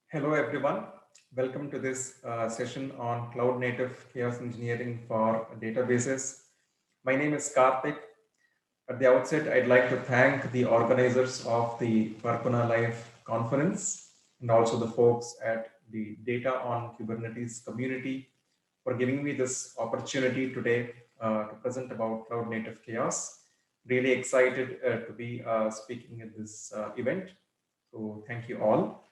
Hello, everyone. Welcome to this session on cloud native chaos engineering for databases. My name is Karthik. At the outset, I'd like to thank the organizers of the Varkuna Live conference and also the folks at the Data on Kubernetes community for giving me this opportunity today to present about cloud native chaos. Really excited to be speaking at this event. So thank you all.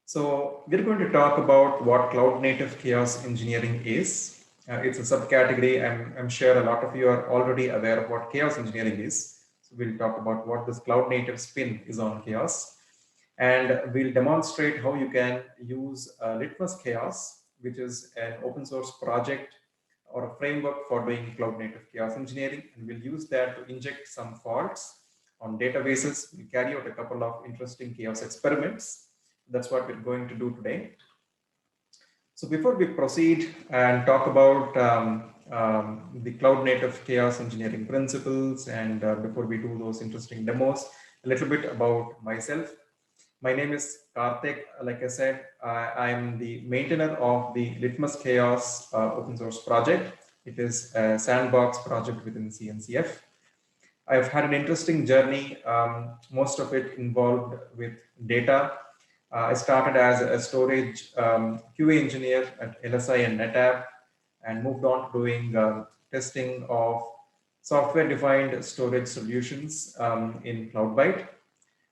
So we're going to talk about what cloud native chaos engineering is. It's a subcategory. I'm sure a lot of you are already aware of what chaos engineering is. So we'll talk about what this cloud native spin is on chaos. And we'll demonstrate how you can use Litmus Chaos, which is an open source project or a framework for doing cloud native chaos engineering. And we'll use that to inject some faults on databases. We carry out a couple of interesting chaos experiments. That's what we're going to do today. So before we proceed and talk about the cloud native chaos engineering principles, and before we do those interesting demos, a little bit about myself. My name is Karthik. Like I said, I'm the maintainer of the Litmus Chaos open source project. It is a sandbox project within CNCF. I've had an interesting journey, most of it involved with data. I started as a storage QA engineer at LSI and NetApp and moved on to doing testing of software-defined storage solutions in CloudByte.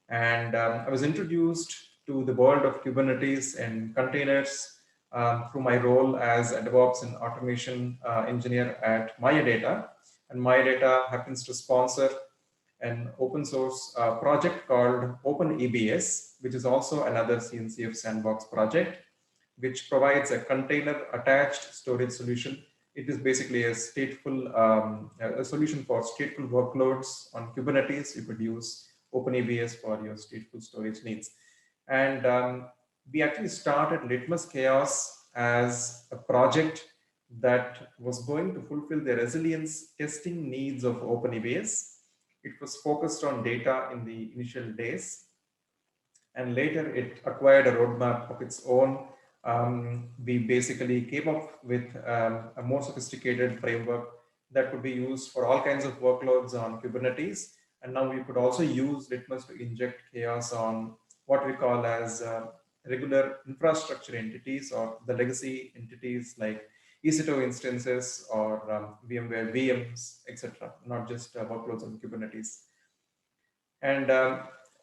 And I was introduced to the world of Kubernetes and containers through my role as a DevOps and automation engineer at Maya Data. And Maya Data happens to sponsor an open source project called OpenEBS, which is also another CNCF sandbox project, which provides a container attached storage solution. It is basically a stateful a solution for stateful workloads on Kubernetes. You could use OpenEBS for your stateful storage needs. And we actually started Litmus Chaos as a project that was going to fulfill the resilience testing needs of OpenEBS. It was focused on data in the initial days, and later it acquired a roadmap of its own. We basically came up with a more sophisticated framework that could be used for all kinds of workloads on Kubernetes. And now we could also use Litmus to inject chaos on what we call as regular infrastructure entities or the legacy entities like EC2 instances or VMware VMs, etc., not just workloads on Kubernetes. And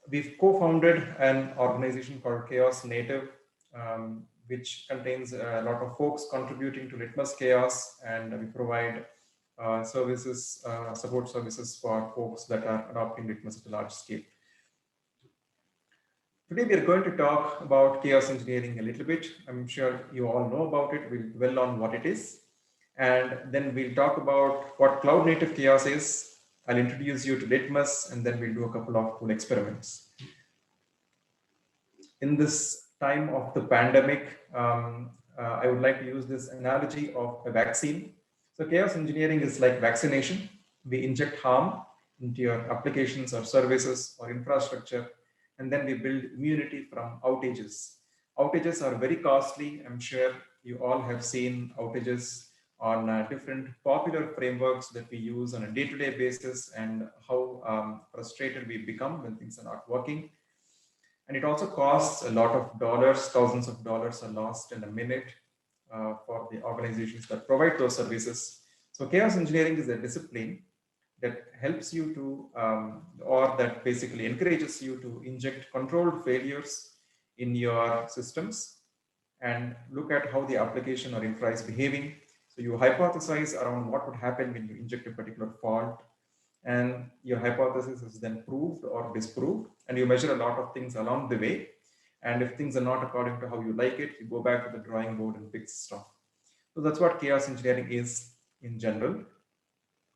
we've co-founded an organization called Chaos Native, which contains a lot of folks contributing to Litmus Chaos, and we provide services, support services for folks that are adopting Litmus at a large scale. Today, we are going to talk about chaos engineering a little bit. I'm sure you all know about it. We'll dwell on what it is. And then we'll talk about what cloud native chaos is. I'll introduce you to Litmus, and then we'll do a couple of cool experiments. In this time of the pandemic, I would like to use this analogy of a vaccine. So chaos engineering is like vaccination. We inject harm into your applications or services or infrastructure, and then we build immunity from outages. Outages are very costly. I'm sure you all have seen outages on different popular frameworks that we use on a day-to-day basis, and how frustrated we become when things are not working. And it also costs a lot of dollars. Thousands of dollars are lost in a minute for the organizations that provide those services. So chaos engineering is a discipline that helps you to, or that basically encourages you to inject controlled failures in your systems and look at how the application or infra is behaving. So you hypothesize around what would happen when you inject a particular fault, and your hypothesis is then proved or disproved, and you measure a lot of things along the way. And if things are not according to how you like it, you go back to the drawing board and fix stuff. So that's what chaos engineering is in general.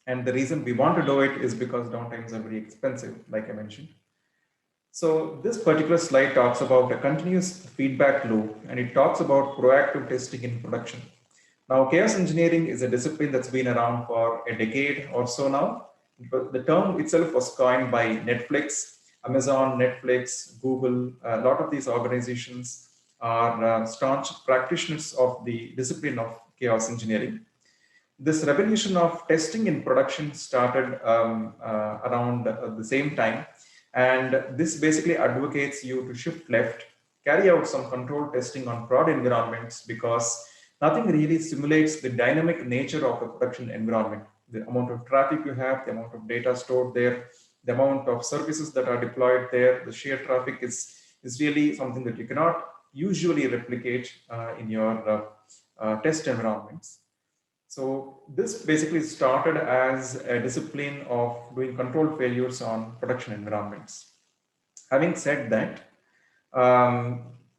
And the reason we want to do it is because downtimes are very expensive, like I mentioned. So this particular slide talks about a continuous feedback loop, and it talks about proactive testing in production. Now, chaos engineering is a discipline that's been around for a decade or so now. The term itself was coined by Netflix. Amazon, Netflix, Google, a lot of these organizations are staunch practitioners of the discipline of chaos engineering. This revolution of testing in production started around the same time. And this basically advocates you to shift left, carry out some controlled testing on prod environments, because nothing really simulates the dynamic nature of a production environment. The amount of traffic you have, the amount of data stored there, the amount of services that are deployed there, the sheer traffic is really something that you cannot usually replicate in your test environments. So this basically started as a discipline of doing controlled failures on production environments. Having said that,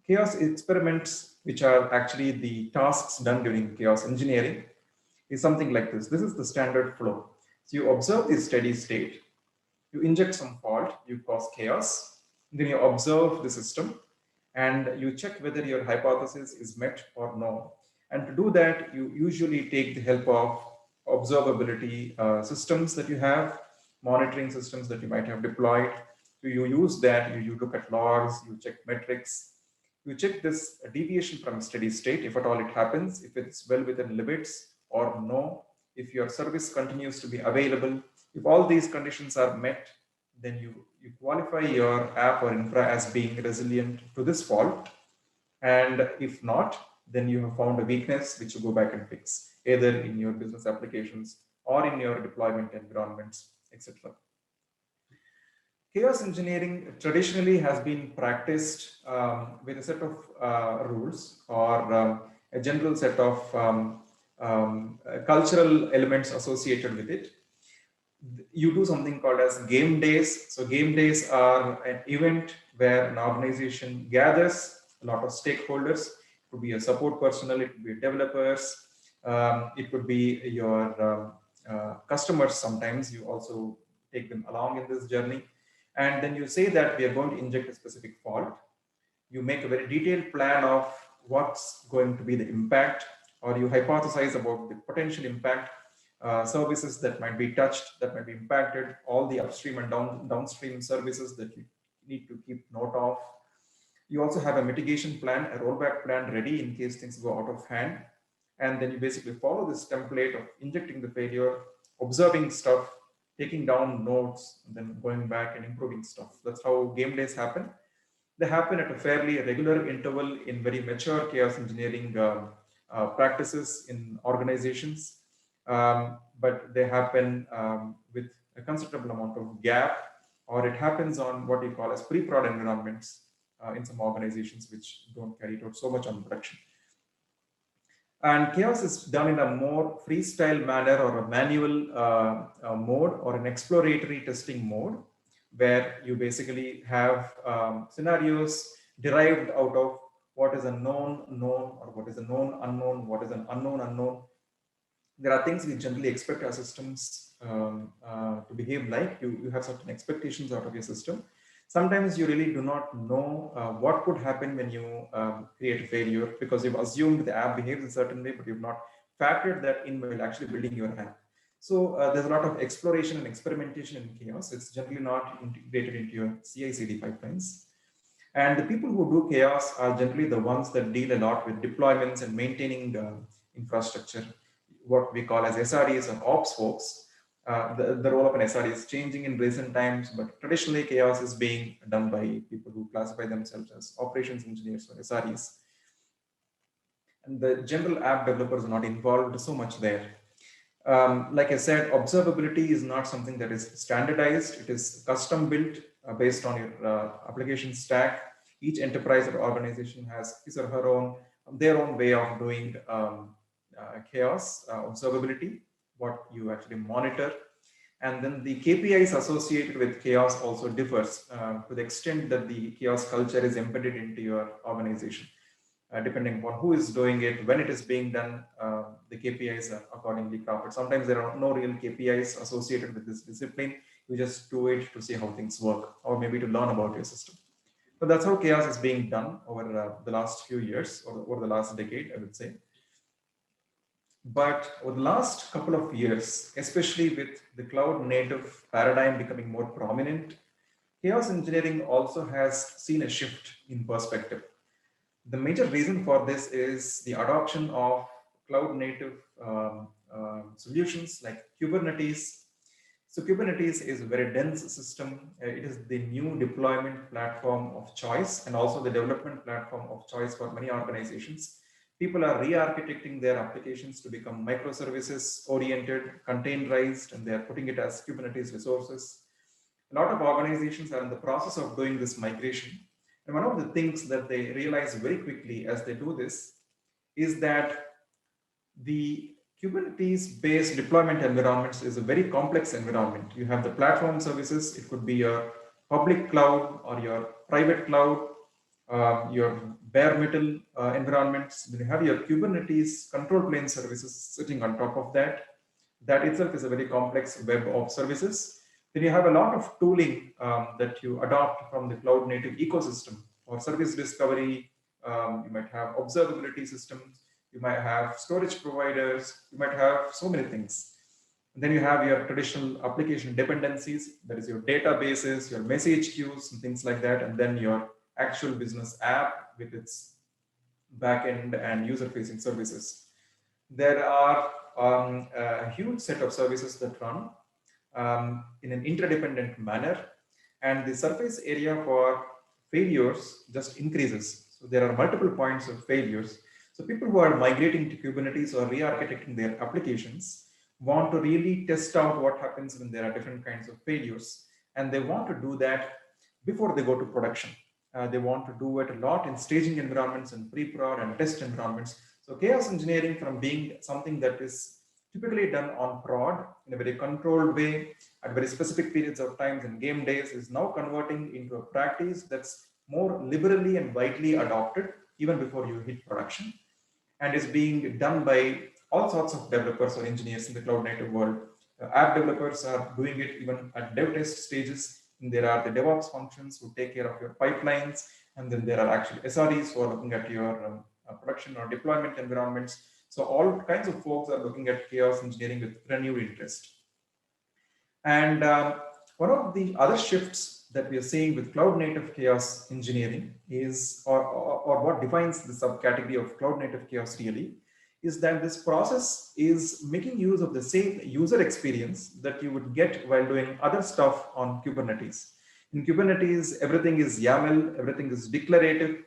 chaos experiments, which are actually the tasks done during chaos engineering, is something like this. This is the standard flow. So you observe the steady state, you inject some fault, you cause chaos, then you observe the system, and you check whether your hypothesis is met or no. And to do that, you usually take the help of observability systems that you have, monitoring systems that you might have deployed. So you use that, you look at logs, you check metrics, you check this deviation from steady state, if at all it happens, if it's well within limits or no, if your service continues to be available. If all these conditions are met, then you qualify your app or infra as being resilient to this fault. And if not, then you have found a weakness which you go back and fix, either in your business applications or in your deployment environments, etc. Chaos engineering traditionally has been practiced with a set of rules, or a general set of cultural elements associated with it. You do something called as game days. So game days are an event where an organization gathers a lot of stakeholders. It could be a support personnel, it could be developers, it could be your customers. Sometimes you also take them along in this journey. And then you say that we are going to inject a specific fault. You make a very detailed plan of what's going to be the impact, or you hypothesize about the potential impact, services that might be touched, that might be impacted, all the upstream and downstream services that you need to keep note of. You also have a mitigation plan, a rollback plan ready in case things go out of hand. And then you basically follow this template of injecting the failure, observing stuff, taking down notes, and then going back and improving stuff. That's how game days happen. They happen at a fairly regular interval in very mature chaos engineering practices in organizations. But they happen with a considerable amount of gap, or it happens on what you call as pre-prod environments in some organizations which don't carry it out so much on production. And chaos is done in a more freestyle manner, or a manual mode, or an exploratory testing mode, where you basically have scenarios derived out of what is a known known, or what is a known unknown, what is an unknown unknown. There are things we generally expect our systems to behave like. You have certain expectations out of your system. Sometimes you really do not know what could happen when you create a failure, because you've assumed the app behaves a certain way, but you've not factored that in while actually building your app. So there's a lot of exploration and experimentation in chaos. It's generally not integrated into your CI/CD pipelines. And the people who do chaos are generally the ones that deal a lot with deployments and maintaining infrastructure, what we call as SREs or ops folks. The role of an SRE is changing in recent times, but traditionally chaos is being done by people who classify themselves as operations engineers or SREs. And the general app developers are not involved so much there. Like I said, observability is not something that is standardized. It is custom built based on your application stack. Each enterprise or organization has his or her own, their own way of doing chaos observability, what you actually monitor. And then the KPIs associated with chaos also differs to the extent that the chaos culture is embedded into your organization. Depending upon who is doing it, when it is being done, the KPIs are accordingly crafted. Sometimes there are no real KPIs associated with this discipline. You just do it to see how things work, or maybe to learn about your system. So that's how chaos is being done over the last few years, or over the last decade, I would say. But over the last couple of years, especially with the cloud native paradigm becoming more prominent, chaos engineering also has seen a shift in perspective. The major reason for this is the adoption of cloud native solutions like Kubernetes. So Kubernetes is a very dense system. It is the new deployment platform of choice and also the development platform of choice for many organizations. People are re-architecting their applications to become microservices oriented, containerized, and they are putting it as Kubernetes resources. A lot of organizations are in the process of doing this migration. And one of the things that they realize very quickly as they do this is that the Kubernetes based deployment environments is a very complex environment. You have the platform services, it could be your public cloud or your private cloud, your bare metal environments. Then you have your Kubernetes control plane services sitting on top of that. That itself is a very complex web of services. Then you have a lot of tooling that you adopt from the cloud native ecosystem for service discovery. You might have observability systems, you might have storage providers, you might have so many things. And then you have your traditional application dependencies, that is your databases, your message queues, and things like that, and then your actual business app with its backend and user-facing services. There are a huge set of services that run in an interdependent manner, and the surface area for failures just increases. So there are multiple points of failures. So people who are migrating to Kubernetes or re-architecting their applications want to really test out what happens when there are different kinds of failures, and they want to do that before they go to production. They want to do it a lot in staging environments and pre-prod and test environments. So chaos engineering, from being something that is typically done on prod in a very controlled way at very specific periods of times and game days, is now converting into a practice that's more liberally and widely adopted even before you hit production, and is being done by all sorts of developers or engineers in the cloud native world. App developers are doing it even at dev test stages. And there are the DevOps functions who take care of your pipelines. And then there are actually SREs who are looking at your production or deployment environments. So all kinds of folks are looking at chaos engineering with renewed interest. And one of the other shifts that we are seeing with cloud native chaos engineering is, or what defines the subcategory of cloud native chaos really, is that this process is making use of the same user experience that you would get while doing other stuff on Kubernetes. In Kubernetes, everything is YAML, everything is declarative.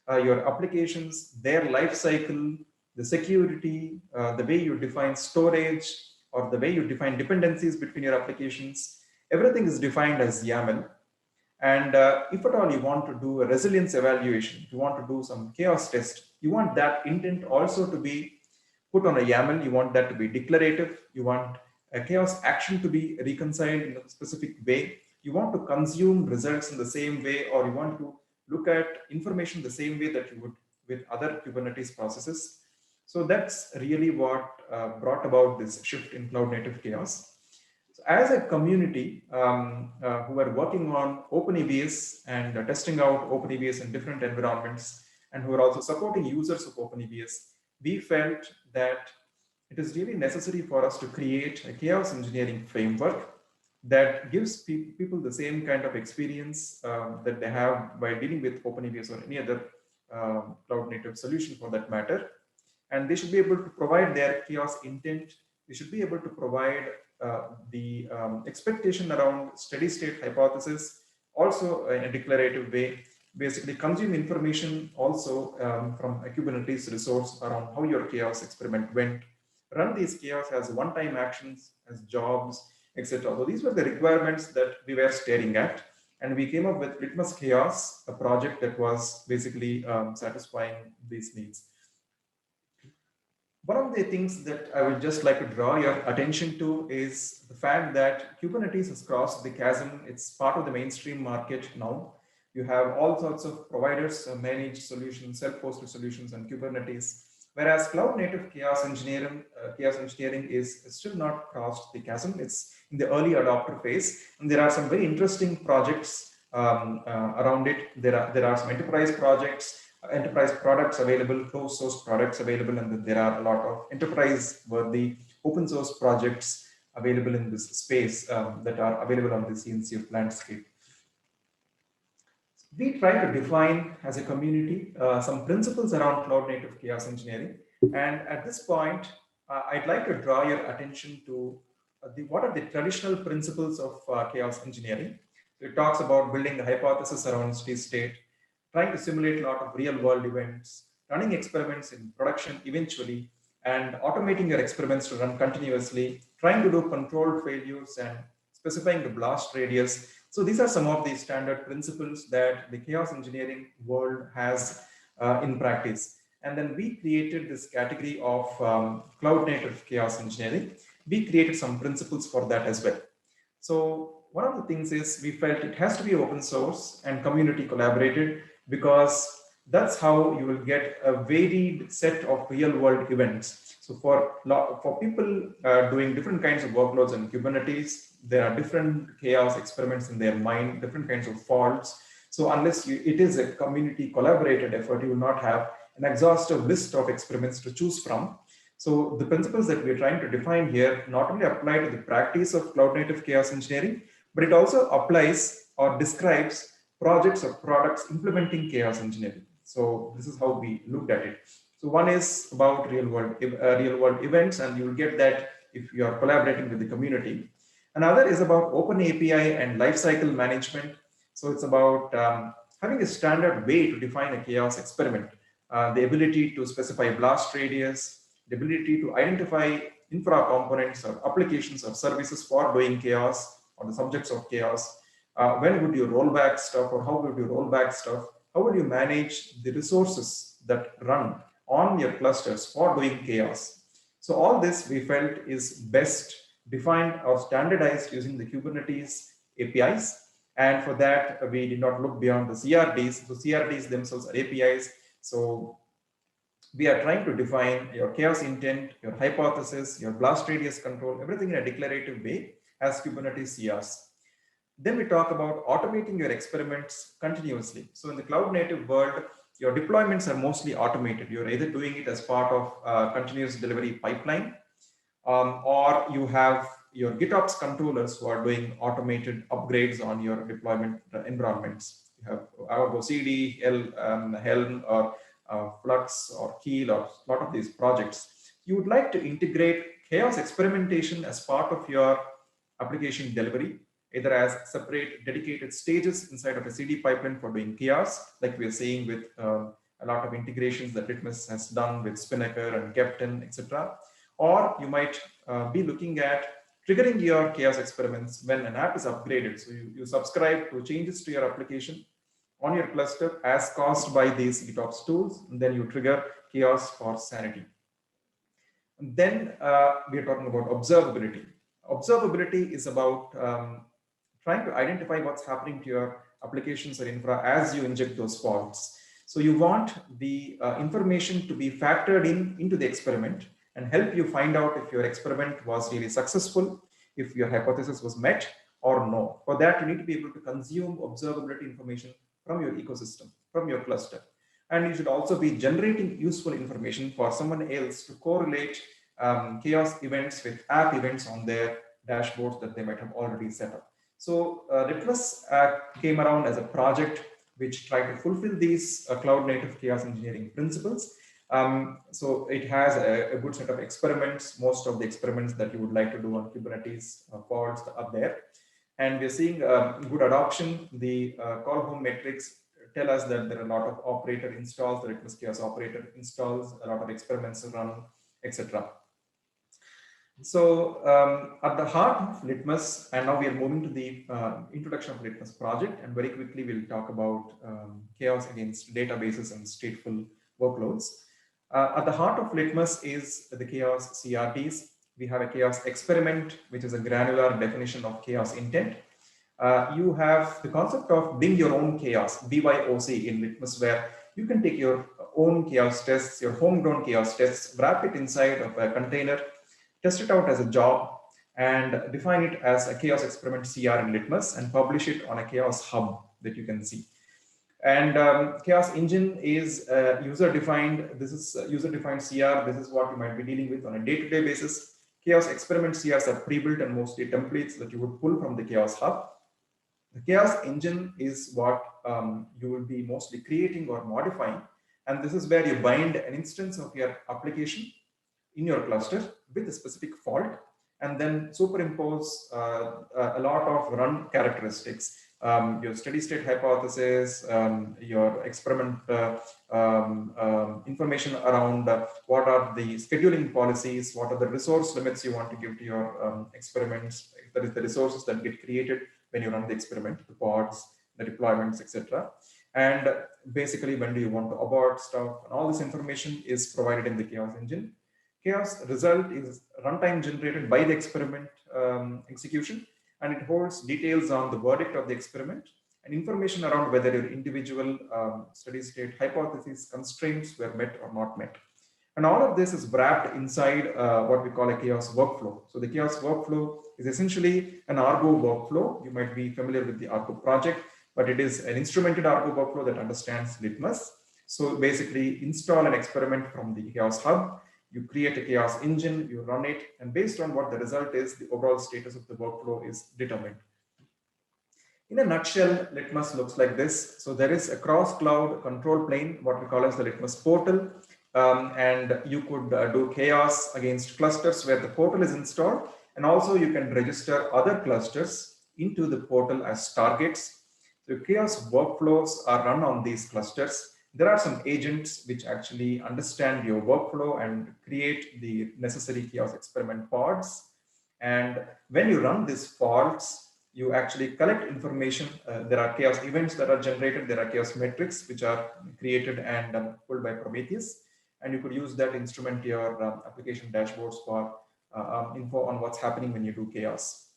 Your applications, their life cycle, the security, the way you define storage, or the way you define dependencies between your applications, everything is defined as YAML. And if at all you want to do a resilience evaluation, you want to do some chaos test, you want that intent also to be put on a YAML, you want that to be declarative, you want a chaos action to be reconciled in a specific way, you want to consume results in the same way, or you want to look at information the same way that you would with other Kubernetes processes. So that's really what brought about this shift in cloud native chaos. So as a community who are working on OpenEBS and testing out OpenEBS in different environments, and who are also supporting users of OpenEBS, we felt that it is really necessary for us to create a chaos engineering framework that gives people the same kind of experience that they have by dealing with OpenEBS or any other cloud native solution for that matter. And they should be able to provide their chaos intent. They should be able to provide the expectation around steady state hypothesis, also in a declarative way, basically consume information also from a Kubernetes resource around how your chaos experiment went, run these chaos as one-time actions, as jobs, etc. So these were the requirements that we were staring at. And we came up with Litmus Chaos, a project that was basically satisfying these needs. One of the things that I would just like to draw your attention to is the fact that Kubernetes has crossed the chasm. It's part of the mainstream market now. You have all sorts of providers, managed solutions, self-hosted solutions, and Kubernetes. Whereas cloud native chaos engineering is still not crossed the chasm. It's in the early adopter phase, and there are some very interesting projects around it. There are some enterprise projects, enterprise products available, closed source products available, and there are a lot of enterprise worthy open source projects available in this space that are available on the CNCF landscape. we try to define as a community some principles around cloud native chaos engineering. And at this point, I'd like to draw your attention to what are the traditional principles of chaos engineering. So it talks about building the hypothesis around steady state, trying to simulate a lot of real world events, running experiments in production eventually, and automating your experiments to run continuously, trying to do controlled failures and specifying the blast radius. So these are some of the standard principles that the chaos engineering world has in practice. And then we created this category of cloud native chaos engineering. We created some principles for that as well. So one of the things is we felt it has to be open source and community collaborated, because that's how you will get a varied set of real world events. So for people doing different kinds of workloads in Kubernetes, there are different chaos experiments in their mind, different kinds of faults. So unless it is a community collaborated effort, you will not have an exhaustive list of experiments to choose from. So the principles that we're trying to define here not only apply to the practice of cloud native chaos engineering, but it also applies or describes projects or products implementing chaos engineering. So this is how we looked at it. So one is about real world events, and you will get that if you are collaborating with the community. Another is about open API and lifecycle management. So it's about having a standard way to define a chaos experiment, the ability to specify blast radius, the ability to identify infra components or applications or services for doing chaos or the subjects of chaos. When would you roll back stuff, or how would you roll back stuff? How would you manage the resources that run on your clusters for doing chaos? So all this we felt is best defined or standardized using the Kubernetes APIs. And for that, we did not look beyond the CRDs. So CRDs themselves are APIs. So we are trying to define your chaos intent, your hypothesis, your blast radius control, everything in a declarative way as Kubernetes CRs. Then we talk about automating your experiments continuously. So in the cloud native world, your deployments are mostly automated. You're either doing it as part of a continuous delivery pipeline, or you have your GitOps controllers who are doing automated upgrades on your deployment environments. You have Argo CD, Helm, or Flux, or Keel, or a lot of these projects. You would like to integrate chaos experimentation as part of your application delivery, either as separate dedicated stages inside of a CD pipeline for doing chaos, like we are seeing with a lot of integrations that Litmus has done with Spinnaker and Keptn, etc. Or you might be looking at triggering your chaos experiments when an app is upgraded. So you subscribe to changes to your application on your cluster as caused by these GitOps tools, and then you trigger chaos for sanity. And then we are talking about observability. Observability is about trying to identify what's happening to your applications or infra as you inject those faults. So you want the information to be factored into the experiment and help you find out if your experiment was really successful, if your hypothesis was met or no. For that, you need to be able to consume observability information from your ecosystem, from your cluster. And you should also be generating useful information for someone else to correlate chaos events with app events on their dashboards that they might have already set up. So Litmus came around as a project which tried to fulfill these cloud native chaos engineering principles. So it has a good set of experiments. Most of the experiments that you would like to do on Kubernetes pods are there. And we're seeing good adoption. The call home metrics tell us that there are a lot of operator installs, the Litmus chaos operator installs, a lot of experiments run, etc. So at the heart of Litmus, and now we are moving to the introduction of Litmus project, and very quickly we'll talk about chaos against databases and stateful workloads. At the heart of Litmus is the chaos CRDs. We have a chaos experiment, which is a granular definition of chaos intent. You have the concept of being your own chaos, BYOC in Litmus, where you can take your own chaos tests, your homegrown chaos tests, wrap it inside of a container, test it out as a job, and define it as a chaos experiment CR in Litmus and publish it on a chaos hub that you can see. And chaos engine is user-defined. This is user-defined CR. This is what you might be dealing with on a day-to-day basis. Chaos experiment CRs are pre-built and mostly templates that you would pull from the chaos hub. The chaos engine is what you will be mostly creating or modifying. And this is where you bind an instance of your application in your cluster with a specific fault, and then superimpose a lot of run characteristics, your steady state hypothesis, your experiment information around what are the scheduling policies, what are the resource limits you want to give to your experiments, that is the resources that get created when you run the experiment, the pods, the deployments, etc. And basically, when do you want to abort stuff, and all this information is provided in the chaos engine. Chaos result is runtime generated by the experiment execution, and it holds details on the verdict of the experiment and information around whether your individual steady state hypothesis constraints were met or not met. And all of this is wrapped inside what we call a chaos workflow. So the chaos workflow is essentially an Argo workflow. You might be familiar with the Argo project, but it is an instrumented Argo workflow that understands Litmus. So basically install an experiment from the Chaos Hub, you create a chaos engine, you run it, and based on what the result is, the overall status of the workflow is determined. In a nutshell, Litmus looks like this. So there is a cross-cloud control plane, what we call as the Litmus portal. And you could do chaos against clusters where the portal is installed. And also you can register other clusters into the portal as targets. The chaos workflows are run on these clusters. There are some agents which actually understand your workflow and create the necessary chaos experiment pods. And when you run these pods, you actually collect information. There are chaos events that are generated. There are chaos metrics which are created and pulled by Prometheus. And you could use that to instrument your application dashboards for info on what's happening when you do chaos.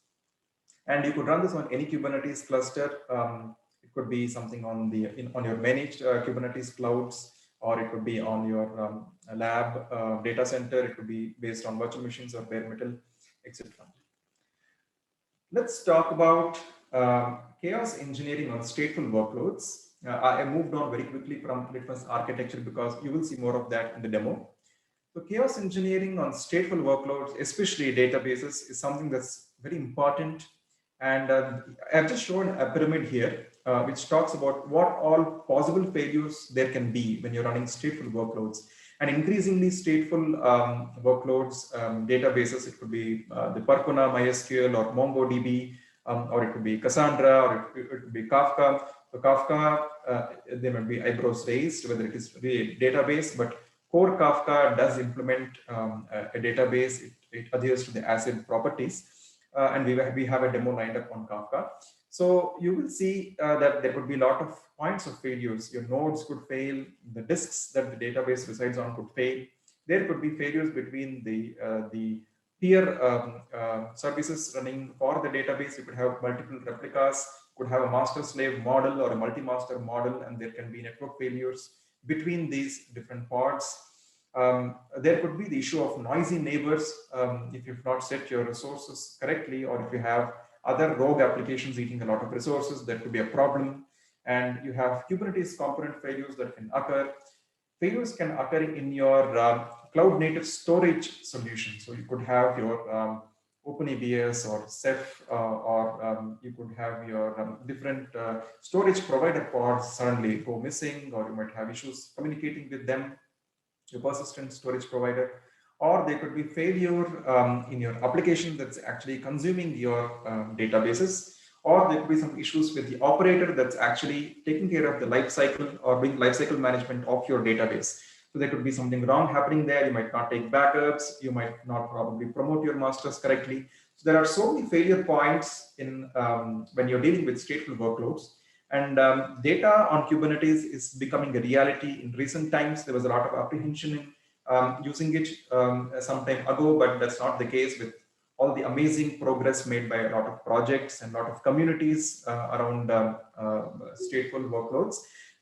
And you could run this on any Kubernetes cluster. It could be something on on your managed Kubernetes clouds, or it could be on your lab data center. It could be based on virtual machines or bare metal, etc. Let's talk about chaos engineering on stateful workloads. I moved on very quickly from Litmus architecture because you will see more of that in the demo. So chaos engineering on stateful workloads, especially databases, is something that's very important. And I've just shown a pyramid here, which talks about what all possible failures there can be when you're running stateful workloads. And increasingly stateful workloads, databases, it could be the Percona, MySQL, or MongoDB, or it could be Cassandra, or it could be Kafka. So Kafka, there might be eyebrows raised, whether it is really a database, but core Kafka does implement a database. It adheres to the ACID properties. And we have a demo lined up on Kafka. So you will see that there could be a lot of points of failures. Your nodes could fail, the disks that the database resides on could fail. There could be failures between the peer services running for the database. You could have multiple replicas, could have a master-slave model or a multi-master model, and there can be network failures between these different pods. There could be the issue of noisy neighbors if you've not set your resources correctly, or if you have other rogue applications eating a lot of resources, there could be a problem. And you have Kubernetes component failures that can occur. Failures can occur in your cloud native storage solution. So you could have your OpenEBS or Ceph, or you could have your different storage provider pods suddenly go missing, or you might have issues communicating with them, your persistent storage provider. Or there could be failure in your application that's actually consuming your databases, or there could be some issues with the operator that's actually taking care of the life cycle or doing life cycle management of your database. So there could be something wrong happening there. You might not take backups. You might not probably promote your masters correctly. So there are so many failure points in when you're dealing with stateful workloads. And data on Kubernetes is becoming a reality. In recent times, there was a lot of apprehension in using it some time ago, but that's not the case with all the amazing progress made by a lot of projects and a lot of communities around stateful workloads,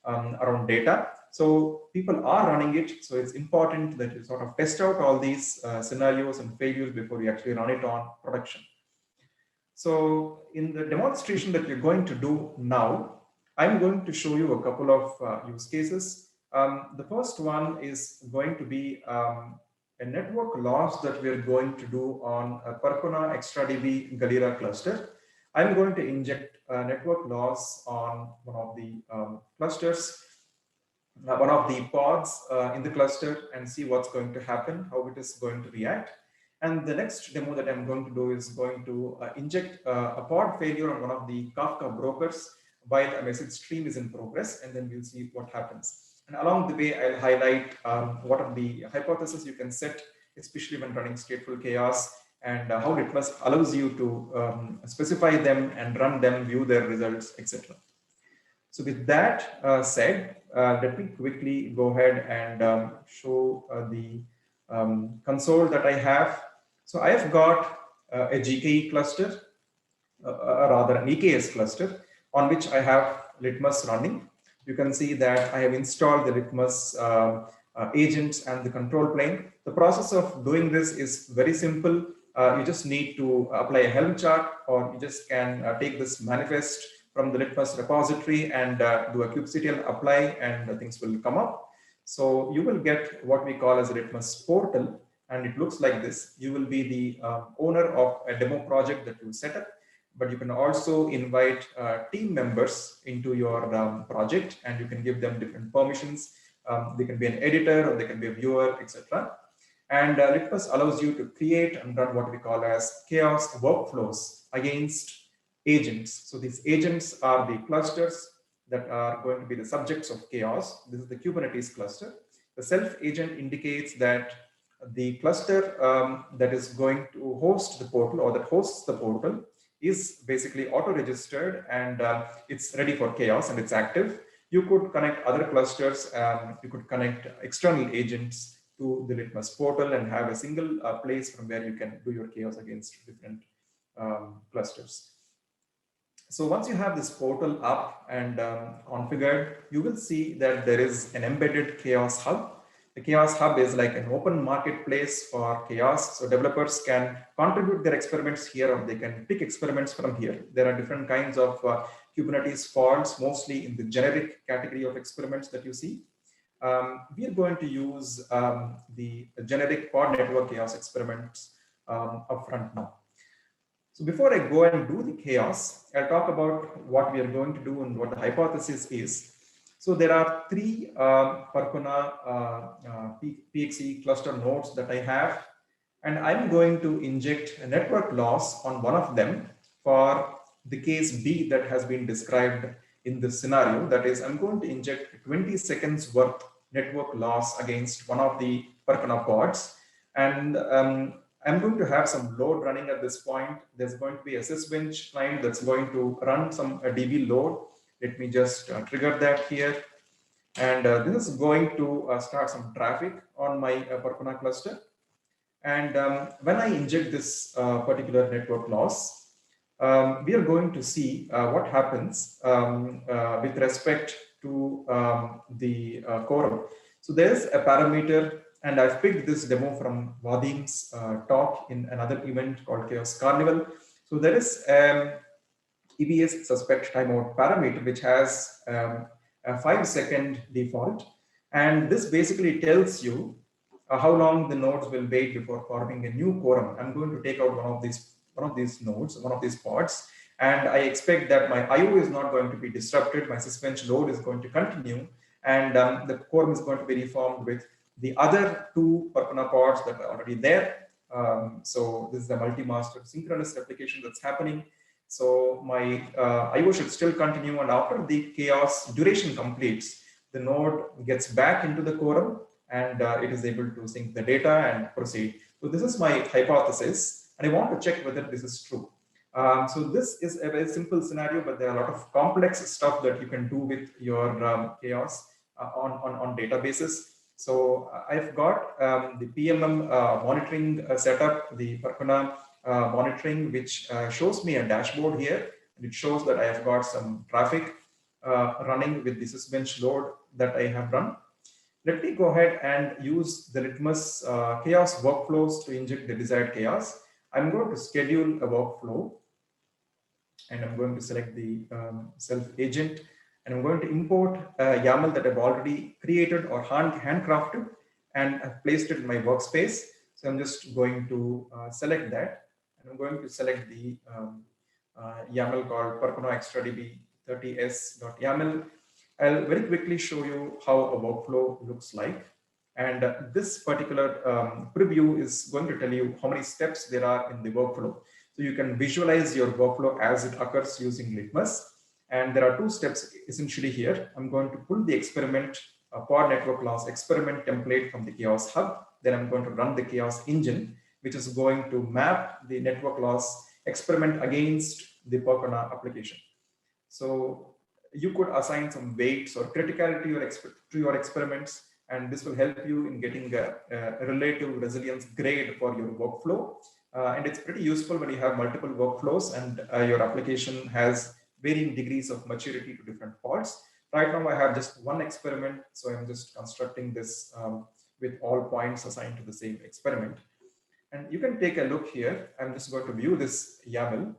around data. So people are running it. So it's important that you sort of test out all these scenarios and failures before you actually run it on production. So in the demonstration that we're going to do now, I'm going to show you a couple of use cases. The first one is going to be a network loss that we're going to do on a Percona XtraDB Galera cluster. I'm going to inject network loss on one of the clusters, one of the pods in the cluster, and see what's going to happen, how it is going to react. And the next demo that I'm going to do is going to inject a pod failure on one of the Kafka brokers while a message stream is in progress, and then we'll see what happens. And along the way, I'll highlight what are the hypotheses you can set, especially when running stateful chaos, and how Litmus allows you to specify them and run them, view their results, etc. So with that said, let me quickly go ahead and show the console that I have. So I have got a GKE cluster, rather an EKS cluster, on which I have Litmus running. You can see that I have installed the Litmus agents and the control plane. The process of doing this is very simple. You just need to apply a Helm chart, or you just can take this manifest from the Litmus repository and do a kubectl apply, and things will come up. So you will get what we call as a Litmus portal, and it looks like this. You will be the owner of a demo project that you set up, but you can also invite team members into your project, and you can give them different permissions. They can be an editor, or they can be a viewer, etc. And Litmus allows you to create and run what we call as chaos workflows against agents. So these agents are the clusters that are going to be the subjects of chaos. This is the Kubernetes cluster. The self agent indicates that the cluster that is going to host the portal, or that hosts the portal, is basically auto-registered, and it's ready for chaos, and it's active. You could connect other clusters, you could connect external agents to the Litmus portal and have a single place from where you can do your chaos against different clusters. So once you have this portal up and configured, you will see that there is an embedded chaos hub. The chaos hub is like an open marketplace for chaos. So developers can contribute their experiments here, or they can pick experiments from here. There are different kinds of Kubernetes pods, mostly in the generic category of experiments that you see. We are going to use the generic pod network chaos experiments upfront now. So before I go and do the chaos, I'll talk about what we are going to do and what the hypothesis is. So there are three Percona PXE cluster nodes that I have, and I'm going to inject a network loss on one of them for the case B that has been described in this scenario. That is, I'm going to inject 20 seconds worth network loss against one of the Percona pods, and I'm going to have some load running at this point. There's going to be a sysbench client that's going to run some DB load. Let me just trigger that here. And this is going to start some traffic on my Percona cluster. And when I inject this particular network loss, we are going to see what happens with respect to the quorum. So there's a parameter, and I've picked this demo from Vadim's talk in another event called Chaos Carnival. So there is EBS suspect timeout parameter, which has a 5-second default. And this basically tells you how long the nodes will wait before forming a new quorum. I'm going to take out one of these nodes, one of these pods, and I expect that my IO is not going to be disrupted. My sysbench load is going to continue, and the quorum is going to be reformed with the other two Percona pods that are already there. So this is a multi-master synchronous replication that's happening. So my IO should still continue, and after the chaos duration completes, the node gets back into the quorum, and it is able to sync the data and proceed. So this is my hypothesis, and I want to check whether this is true. So this is a very simple scenario, but there are a lot of complex stuff that you can do with your chaos on databases. So I've got the PMM monitoring setup, the Percona monitoring, which shows me a dashboard here, and it shows that I have got some traffic running with the sysbench load that I have run. Let me go ahead and use the Litmus chaos workflows to inject the desired chaos. I'm going to schedule a workflow, and I'm going to select the self agent, and I'm going to import a YAML that I've already created or handcrafted, and I've placed it in my workspace. So I'm just going to select that, and I'm going to select the YAML called Percona extradb 30s.yaml. I'll very quickly show you how a workflow looks like. And this particular preview is going to tell you how many steps there are in the workflow. So you can visualize your workflow as it occurs using Litmus. And there are two steps essentially here. I'm going to pull the experiment pod network loss experiment template from the Chaos Hub. Then I'm going to run the Chaos engine, which is going to map the network loss experiment against the Percona application. So you could assign some weights or criticality to your experiments, and this will help you in getting a relative resilience grade for your workflow. And it's pretty useful when you have multiple workflows and your application has varying degrees of maturity to different pods. Right now, I have just one experiment, so I'm just constructing this with all points assigned to the same experiment. And you can take a look here. I'm just going to view this YAML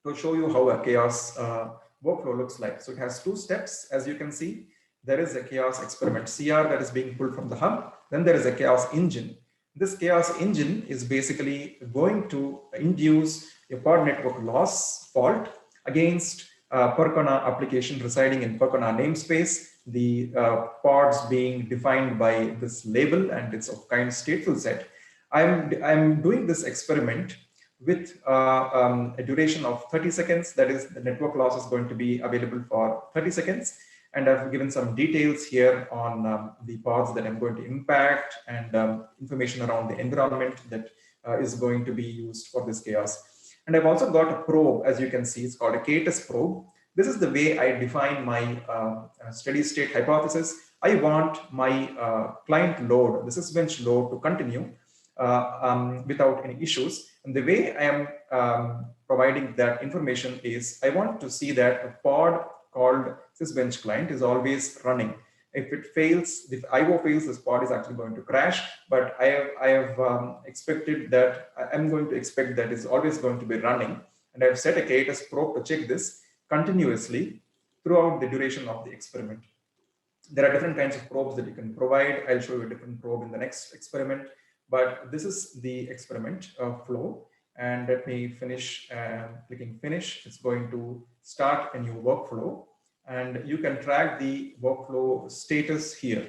to show you how a Chaos workflow looks like. So it has two steps, as you can see. There is a Chaos experiment CR that is being pulled from the hub. Then there is a Chaos engine. This Chaos engine is basically going to induce a pod network loss fault against Percona application residing in Percona namespace, the pods being defined by this label and its of kind stateful set. I'm doing this experiment with a duration of 30 seconds. That is, the network loss is going to be available for 30 seconds. And I've given some details here on the pods that I'm going to impact and information around the environment that is going to be used for this chaos. And I've also got a probe, as you can see, it's called a KTES probe. This is the way I define my steady state hypothesis. I want my client load, the sysbench load, to continue without any issues. And the way I am providing that information is I want to see that a pod called sysbench client is always running. If it fails, if IO fails, this pod is actually going to crash. But I have expected that I'm going to expect that it's always going to be running. And I've set a KTES probe to check this continuously throughout the duration of the experiment. There are different kinds of probes that you can provide. I'll show you a different probe in the next experiment. But this is the experiment flow. And let me finish, clicking finish. It's going to start a new workflow. And you can track the workflow status here.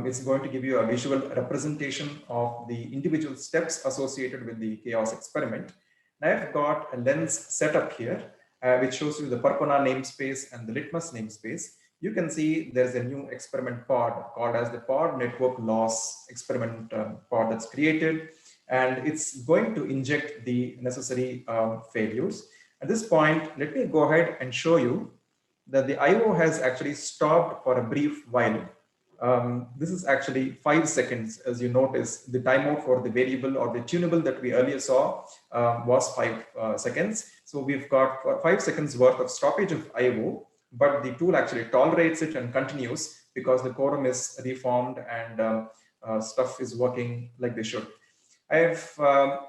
It's going to give you a visual representation of the individual steps associated with the chaos experiment. Now I've got a lens setup here, which shows you the Percona namespace and the Litmus namespace. You can see there's a new experiment pod called as the pod network loss experiment pod that's created, and it's going to inject the necessary failures. At this point, let me go ahead and show you that the IO has actually stopped for a brief while. This is actually 5 seconds. As you notice, the timeout for the variable or the tunable that we earlier saw was 5 seconds. So we've got 5 seconds worth of stoppage of IO, but the tool actually tolerates it and continues because the quorum is reformed and stuff is working like they should. I've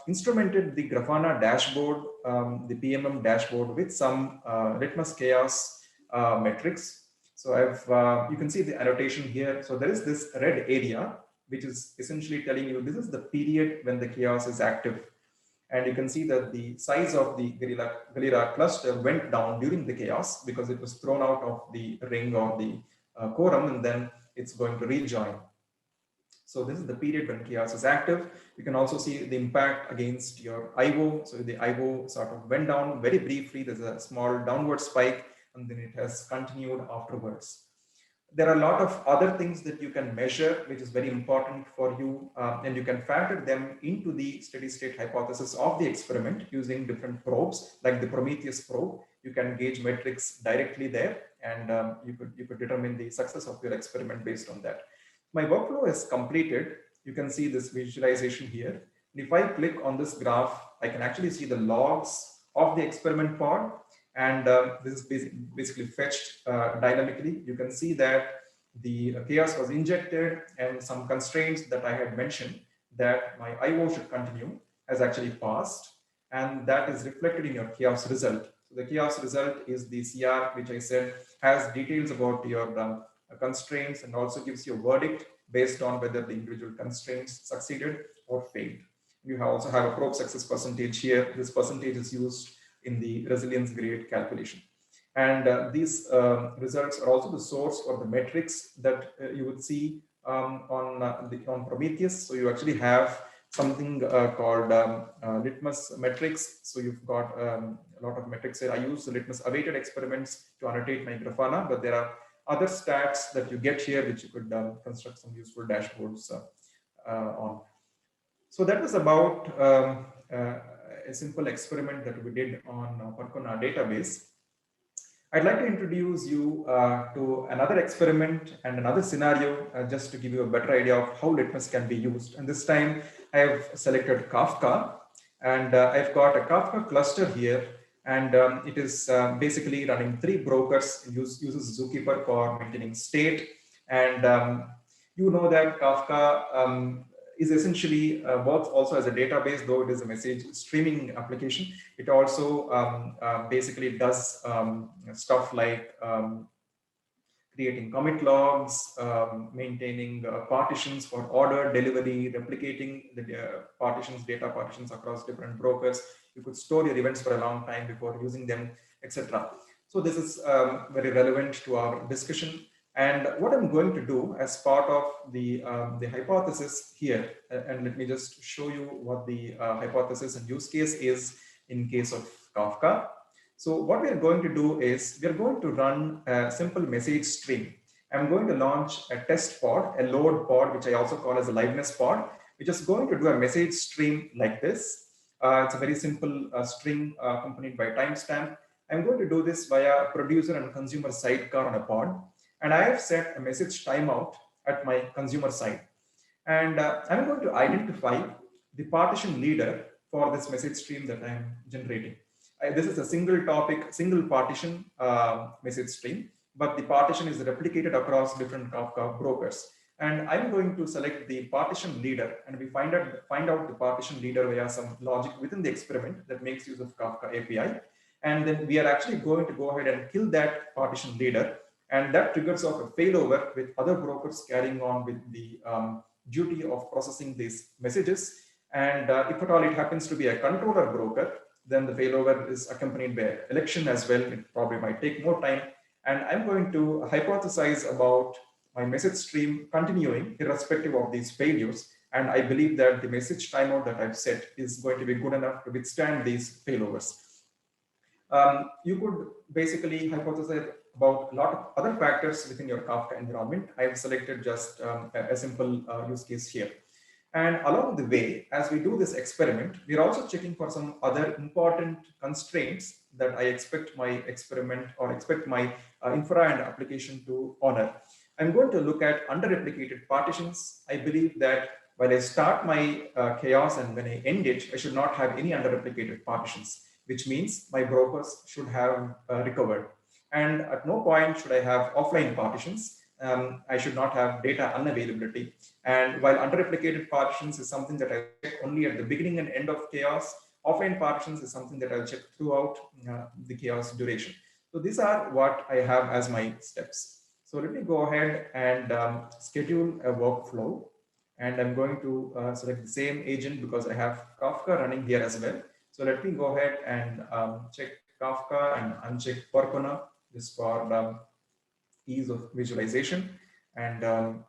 instrumented the Grafana dashboard, the PMM dashboard, with some Litmus chaos metrics. So you can see the annotation here. So there is this red area, which is essentially telling you this is the period when the chaos is active. And you can see that the size of the Galera cluster went down during the chaos because it was thrown out of the ring or the quorum, and then it's going to rejoin. So this is the period when chaos is active. You can also see the impact against your IO. So the IO sort of went down very briefly. There's a small downward spike, and then it has continued afterwards. There are a lot of other things that you can measure, which is very important for you, and you can factor them into the steady state hypothesis of the experiment using different probes, like the Prometheus probe. You can gauge metrics directly there, and you could determine the success of your experiment based on that. My workflow is completed. You can see this visualization here. And if I click on this graph, I can actually see the logs of the experiment pod. And this is basically fetched dynamically. You can see that the chaos was injected and some constraints that I had mentioned that my IO should continue has actually passed. And that is reflected in your chaos result. So the chaos result is the CR, which I said has details about your constraints and also gives you a verdict based on whether the individual constraints succeeded or failed. You also have a probe success percentage here. This percentage is used in the resilience grade calculation. And these results are also the source for the metrics that you would see on Prometheus. So you actually have something called litmus metrics. So you've got a lot of metrics here. I use the litmus awaited experiments to annotate my Grafana, but there are other stats that you get here which you could construct some useful dashboards on. So that was about a simple experiment that we did on Percona database. I'd like to introduce you to another experiment and another scenario just to give you a better idea of how Litmus can be used. And this time I have selected Kafka, and I've got a Kafka cluster here, and it is basically running 3 brokers. It uses Zookeeper for maintaining state. And you know that Kafka is essentially works also as a database, though it is a message streaming application. It also basically does stuff like creating commit logs, maintaining partitions for order, delivery, replicating the data partitions across different brokers. You could store your events for a long time before using them, etc. So this is very relevant to our discussion. And what I'm going to do as part of the hypothesis here, and let me just show you what the hypothesis and use case is in case of Kafka. So what we are going to do is we are going to run a simple message stream. I'm going to launch a test pod, a load pod, which I also call as a liveness pod, which is going to do a message stream like this. It's a very simple string accompanied by timestamp. I'm going to do this via producer and consumer sidecar on a pod. And I have set a message timeout at my consumer side. And I'm going to identify the partition leader for this message stream that I'm generating. This is a single topic, single partition message stream, but the partition is replicated across different Kafka brokers. And I'm going to select the partition leader, and we find out the partition leader via some logic within the experiment that makes use of Kafka API. And then we are actually going to go ahead and kill that partition leader. And that triggers off a failover with other brokers carrying on with the duty of processing these messages. And if at all it happens to be a controller broker, then the failover is accompanied by an election as well. It probably might take more time. And I'm going to hypothesize about my message stream continuing irrespective of these failures. And I believe that the message timeout that I've set is going to be good enough to withstand these failovers. You could basically hypothesize about a lot of other factors within your Kafka environment. I've selected just a simple use case here. And along the way, as we do this experiment, we're also checking for some other important constraints that I expect my experiment or expect my infra and application to honor. I'm going to look at under-replicated partitions. I believe that when I start my chaos and when I end it, I should not have any under-replicated partitions, which means my brokers should have recovered. And at no point should I have offline partitions. I should not have data unavailability. And while under-replicated partitions is something that I check only at the beginning and end of chaos, offline partitions is something that I'll check throughout the chaos duration. So these are what I have as my steps. So let me go ahead and schedule a workflow. And I'm going to select the same agent because I have Kafka running here as well. So let me go ahead and check Kafka and uncheck Percona, just for ease of visualization. And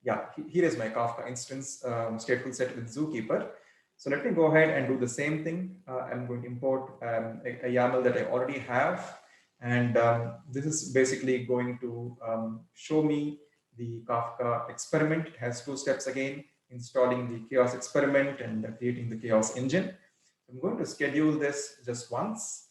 yeah, here is my Kafka instance stateful set with Zookeeper. So let me go ahead and do the same thing. I'm going to import a YAML that I already have. And this is basically going to show me the Kafka experiment. It has 2 steps again, installing the chaos experiment and creating the chaos engine. I'm going to schedule this just once,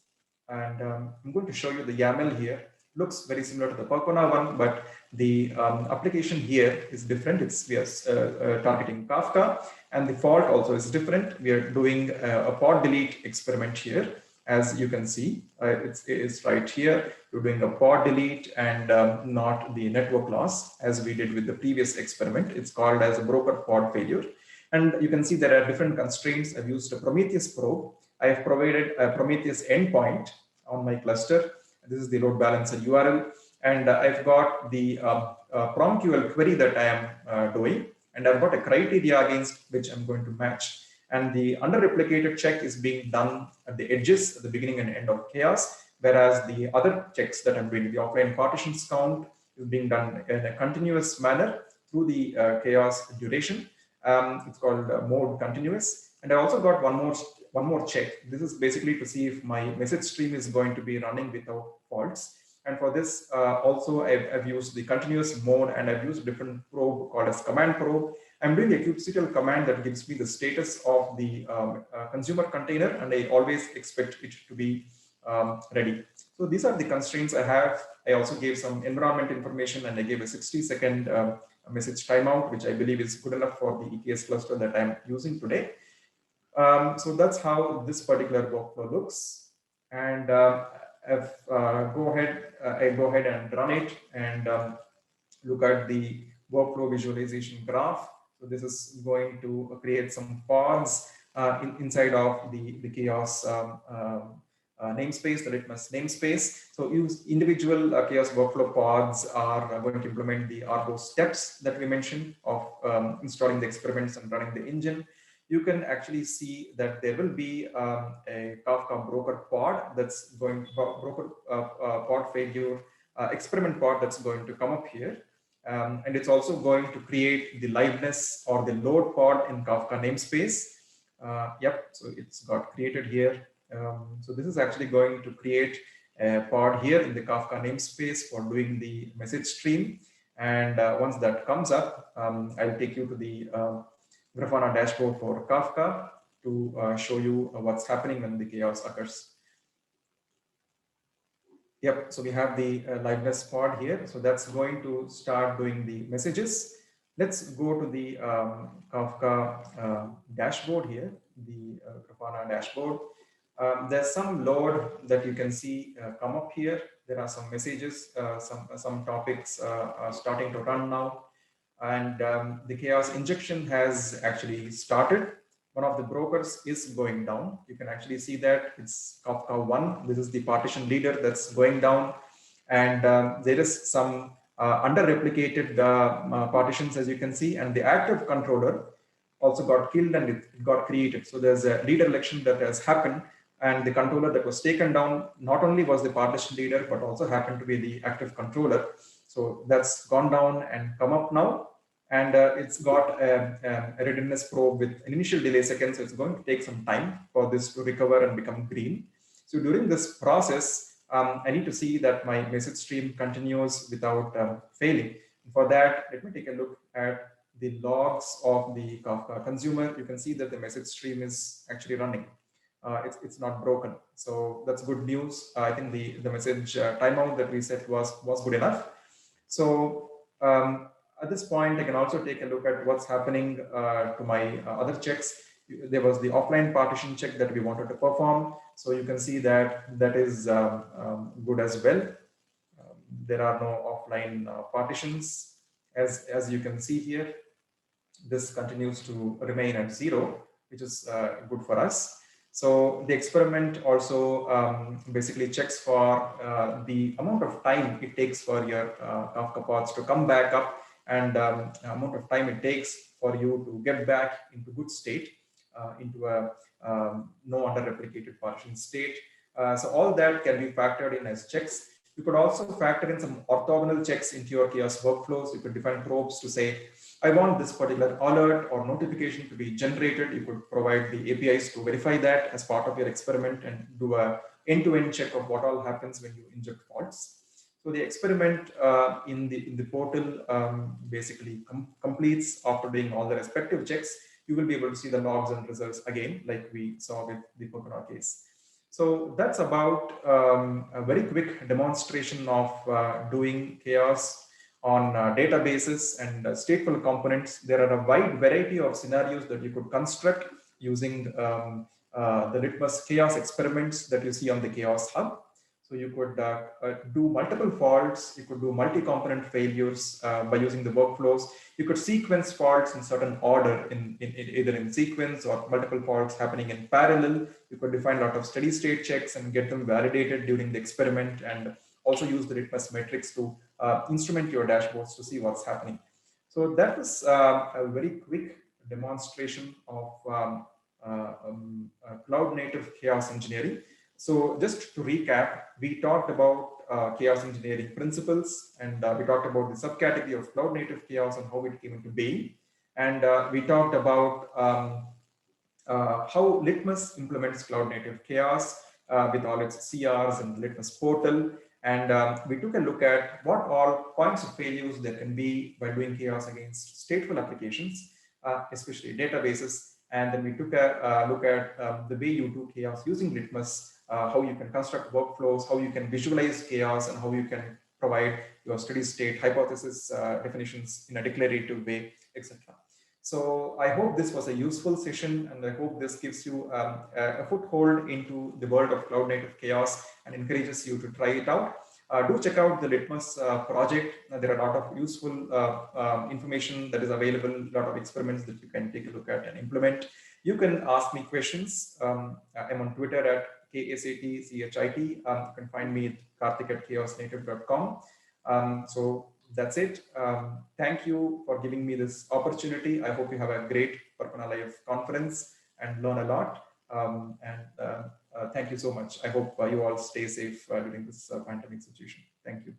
and I'm going to show you the YAML here. Looks very similar to the Percona one, but the application here is different. We are targeting Kafka, and the fault also is different. We are doing a pod delete experiment here. As you can see, it's right here. We're doing a pod delete and not the network loss, as we did with the previous experiment. It's called as a broker pod failure. And you can see there are different constraints. I've used a Prometheus probe. I have provided a Prometheus endpoint on my cluster. This is the load balancer URL. And I've got the PromQL query that I am doing. And I've got a criteria against which I'm going to match. And the under-replicated check is being done at the edges, at the beginning and end of chaos, whereas the other checks that I'm doing, the offline partitions count, is being done in a continuous manner through the chaos duration. It's called mode continuous. And I also got one more check. This is basically to see if my message stream is going to be running without faults. And for this, also I've used the continuous mode, and I've used a different probe called as command probe. I'm doing a kubectl command that gives me the status of the consumer container, and I always expect it to be ready. So these are the constraints I have. I also gave some environment information, and I gave a 60-second message timeout, which I believe is good enough for the EKS cluster that I'm using today. So that's how this particular workflow looks. And if I go ahead and run it and look at the workflow visualization graph. So this is going to create some pods inside of the chaos namespace, the Litmus namespace. So use individual chaos workflow pods are going to implement the Argo steps that we mentioned of installing the experiments and running the engine. You can actually see that there will be a Kafka broker pod that's going broker pod failure experiment pod that's going to come up here. And it's also going to create the liveness or the load pod in Kafka namespace. Yep, so it's got created here. So this is actually going to create a pod here in the Kafka namespace for doing the message stream. And once that comes up, I'll take you to the Grafana dashboard for Kafka to show you what's happening when the chaos occurs. Yep, so we have the liveness pod here. So that's going to start doing the messages. Let's go to the Kafka dashboard here, the Grafana dashboard. There's some load that you can see come up here. There are some messages, some topics are starting to run now. And the chaos injection has actually started. One of the brokers is going down. You can actually see that it's Kafka 1. This is the partition leader that's going down. And there is some under-replicated partitions, as you can see. And the active controller also got killed and it got created. So there's a leader election that has happened. And the controller that was taken down not only was the partition leader, but also happened to be the active controller. So that's gone down and come up now. And it's got a readiness probe with an initial delay second. So it's going to take some time for this to recover and become green. So during this process, I need to see that my message stream continues without failing. And for that, let me take a look at the logs of the Kafka consumer. You can see that the message stream is actually running. It's not broken. So that's good news. I think the message timeout that we set was good enough. So at this point, I can also take a look at what's happening to my other checks. There was the offline partition check that we wanted to perform. So you can see that that is good as well. There are no offline partitions. As you can see here, this continues to remain at 0, which is good for us. So the experiment also basically checks for the amount of time it takes for your Kafka pods to come back up, and amount of time it takes for you to get back into good state, into a no under-replicated partition state. So all that can be factored in as checks. You could also factor in some orthogonal checks into your chaos workflows. You could define probes to say, I want this particular alert or notification to be generated. You could provide the APIs to verify that as part of your experiment and do a end-to-end check of what all happens when you inject faults. So the experiment in the portal basically completes after doing all the respective checks. You will be able to see the logs and results again, like we saw with the Pocono case. So that's about a very quick demonstration of doing chaos on databases and stateful components. There are a wide variety of scenarios that you could construct using the Litmus chaos experiments that you see on the Chaos Hub. So you could do multiple faults, you could do multi-component failures by using the workflows. You could sequence faults in certain order, either in sequence or multiple faults happening in parallel. You could define a lot of steady state checks and get them validated during the experiment, and also use the Litmus metrics to instrument your dashboards to see what's happening. So that was a very quick demonstration of cloud native chaos engineering. So just to recap, we talked about chaos engineering principles, and we talked about the subcategory of cloud native chaos and how it came into being. And we talked about how Litmus implements cloud native chaos with all its CRs and Litmus portal. And we took a look at what all points of failures there can be by doing chaos against stateful applications, especially databases. And then we took a look at the way you do chaos using Litmus, how you can construct workflows, how you can visualize chaos, and how you can provide your steady state hypothesis definitions in a declarative way, etc. So I hope this was a useful session, and I hope this gives you a foothold into the world of cloud native chaos and encourages you to try it out. Do check out the Litmus project. There are a lot of useful information that is available, a lot of experiments that you can take a look at and implement. You can ask me questions. I'm on Twitter at KSATCHIT. You can find me at karthik@chaosnative.com. So that's it. Thank you for giving me this opportunity. I hope you have a great Parpana Live conference and learn a lot. Thank you so much. I hope you all stay safe during this pandemic situation. Thank you.